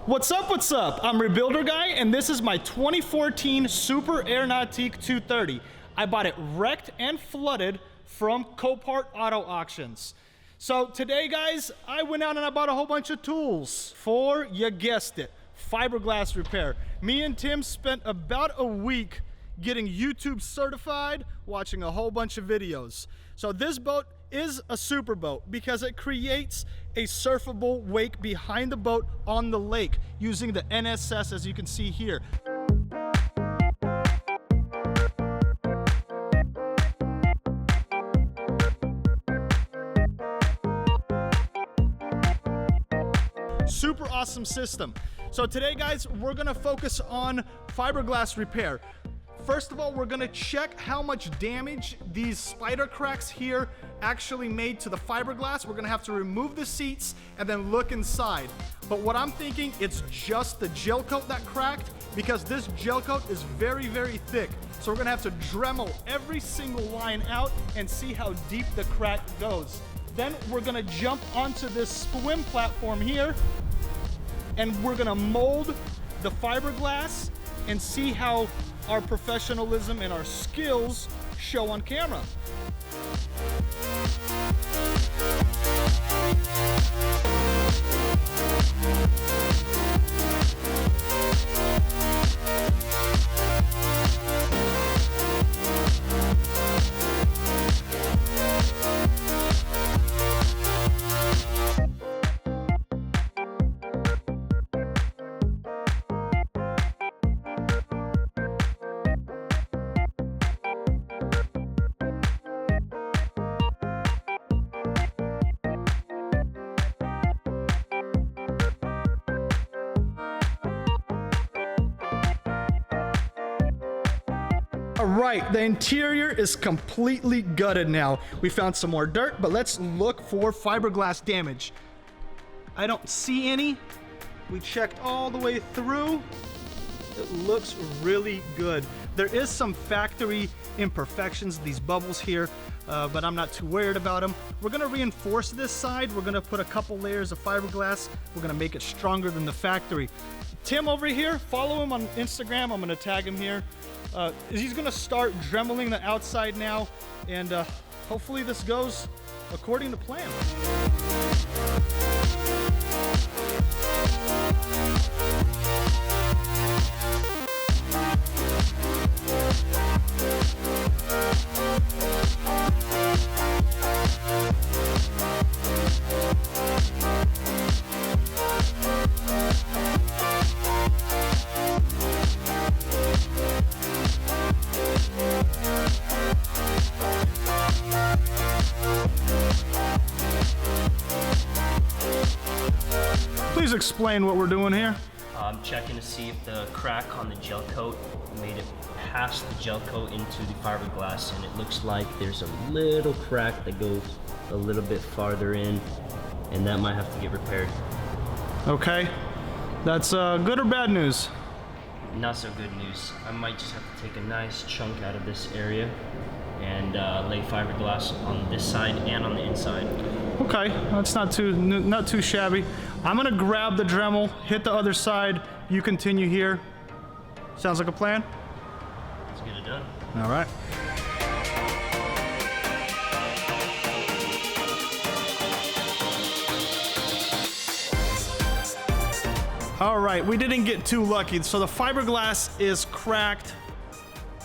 What's up, what's up? I'm Rebuilder Guy, and this is my 2014 Super Aeronautique 230. I bought it wrecked and flooded from Copart Auto Auctions. So today, guys, I went out and I bought a whole bunch of tools for, you guessed it, fiberglass repair. Me and Tim spent about a week getting YouTube certified, watching a whole bunch of videos. So this boat is a super boat because it creates a surfable wake behind the boat on the lake using the NSS, as you can see here. Super awesome system. So today, guys, we're gonna focus on fiberglass repair. First of all, we're gonna check how much damage these spider cracks here actually made to the fiberglass. We're gonna have to remove the seats and then look inside. But what I'm thinking, it's just the gel coat that cracked, because this gel coat is very, very thick. So we're gonna have to Dremel every single line out and see how deep the crack goes. Then we're gonna jump onto this swim platform here, and we're gonna mold the fiberglass and see how our professionalism and our skills show on camera. All right, the interior is completely gutted now. We found some more dirt, but let's look for fiberglass damage. I don't see any. We checked all the way through. It looks really good. There is some factory imperfections, these bubbles here, but I'm not too worried about them. We're gonna reinforce this side. We're gonna put a couple layers of fiberglass. We're gonna make it stronger than the factory. Tim over here, follow him on Instagram. I'm gonna tag him here. He's gonna start dremeling the outside now, and hopefully this goes according to plan. Please explain what we're doing here. I'm checking to see if the crack on the gel coat made it past the gel coat into the fiberglass, and it looks like there's a little crack that goes a little bit farther in, and that might have to get repaired. Okay, that's good or bad news? Not so good news. I might just have to take a nice chunk out of this area and lay fiberglass on this side and on the inside. Okay, that's not too shabby. I'm gonna grab the Dremel, hit the other side. You continue here. Sounds like a plan? Let's get it done. All right. All right, we didn't get too lucky. So the fiberglass is cracked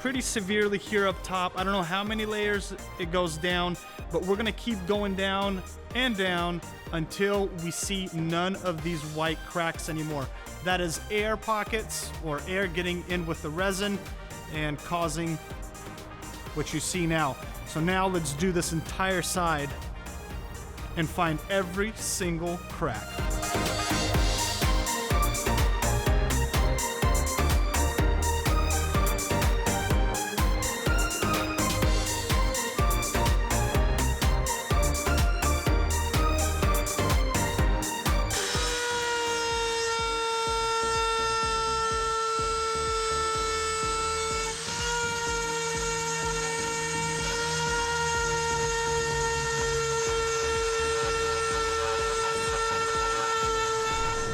pretty severely here up top. I don't know how many layers it goes down, but we're gonna keep going down and down until we see none of these white cracks anymore. That is air pockets or air getting in with the resin and causing what you see now. So now let's do this entire side and find every single crack.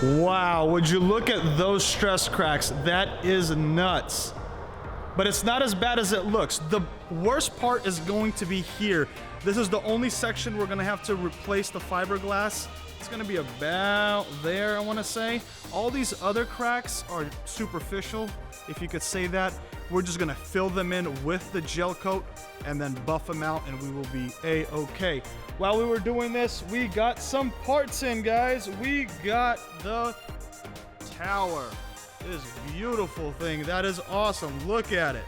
Wow, would you look at those stress cracks? That is nuts. But it's not as bad as it looks. The worst part is going to be here. This is the only section we're gonna have to replace the fiberglass. It's gonna be about there, I wanna say. All these other cracks are superficial, if you could say that. We're just gonna fill them in with the gel coat and then buff them out and we will be A-okay. While we were doing this, we got some parts in, guys. We got the tower. This beautiful thing, that is awesome. Look at it.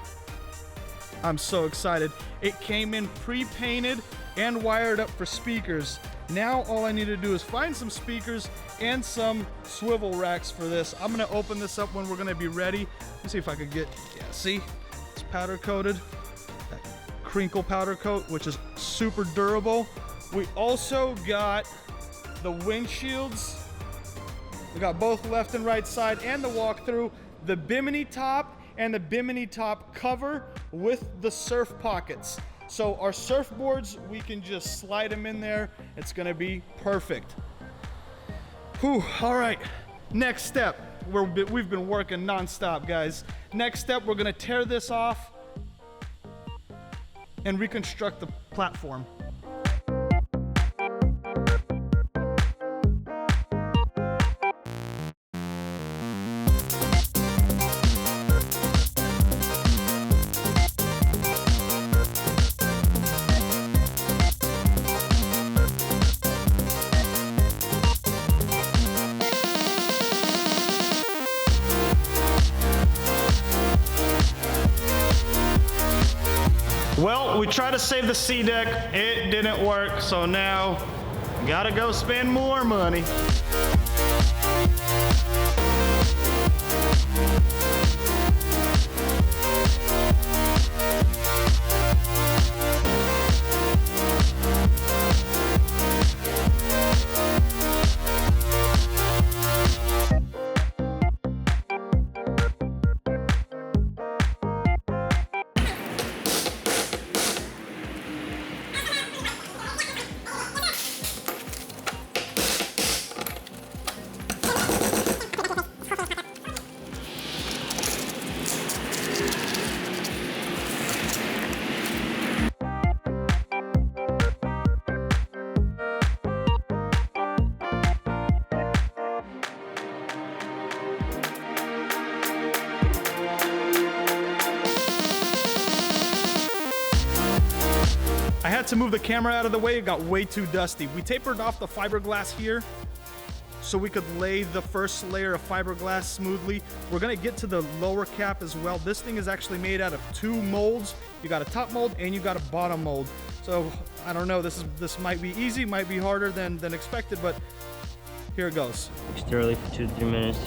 I'm so excited. It came in pre-painted and wired up for speakers. Now all I need to do is find some speakers and some swivel racks for this. I'm gonna open this up when we're gonna be ready. Let's see if I could get, yeah, see? It's powder coated. That crinkle powder coat, which is super durable. We also got the windshields. We got both left and right side and the walkthrough, the bimini top and the bimini top cover with the surf pockets. So our surfboards, we can just slide them in there. It's gonna be perfect. Whew, all right, next step. We've been working nonstop, guys. Next step, we're gonna tear this off and reconstruct the platform. Well, we tried to save the C deck, it didn't work, so now gotta go spend more money. I had to move the camera out of the way, it got way too dusty. We tapered off the fiberglass here so we could lay the first layer of fiberglass smoothly. We're gonna get to the lower cap as well. This thing is actually made out of two molds. You got a top mold and you got a bottom mold. So I don't know, this might be easy, might be harder than expected, but here it goes. Stir early for 2 to 3 minutes.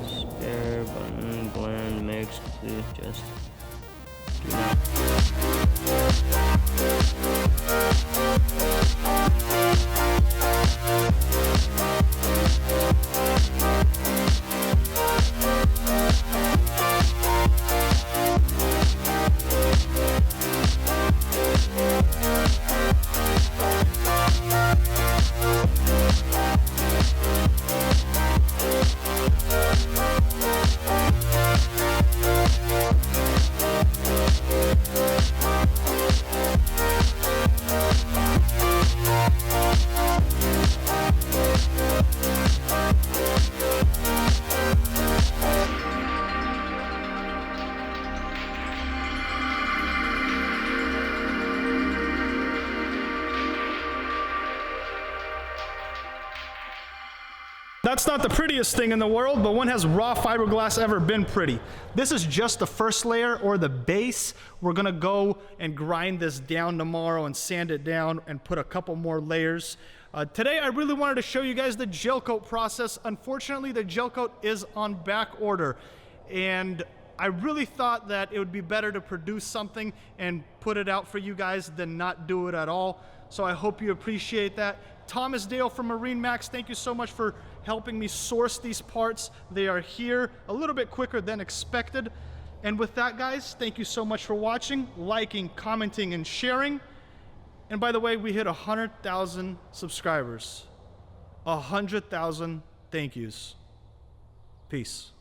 Spare, button, blend, mix, complete, just do that. That's not the prettiest thing in the world, but when has raw fiberglass ever been pretty? This is just the first layer or the base. We're gonna go and grind this down tomorrow and sand it down and put a couple more layers. Today I really wanted to show you guys the gel coat process. Unfortunately, the gel coat is on back order, and I really thought that it would be better to produce something and put it out for you guys than not do it at all. So I hope you appreciate that. Thomas Dale from Marine Max, thank you so much for helping me source these parts. They are here a little bit quicker than expected. And with that, guys, thank you so much for watching, liking, commenting, and sharing. And by the way, we hit 100,000 subscribers. 100,000. thank yous. Peace.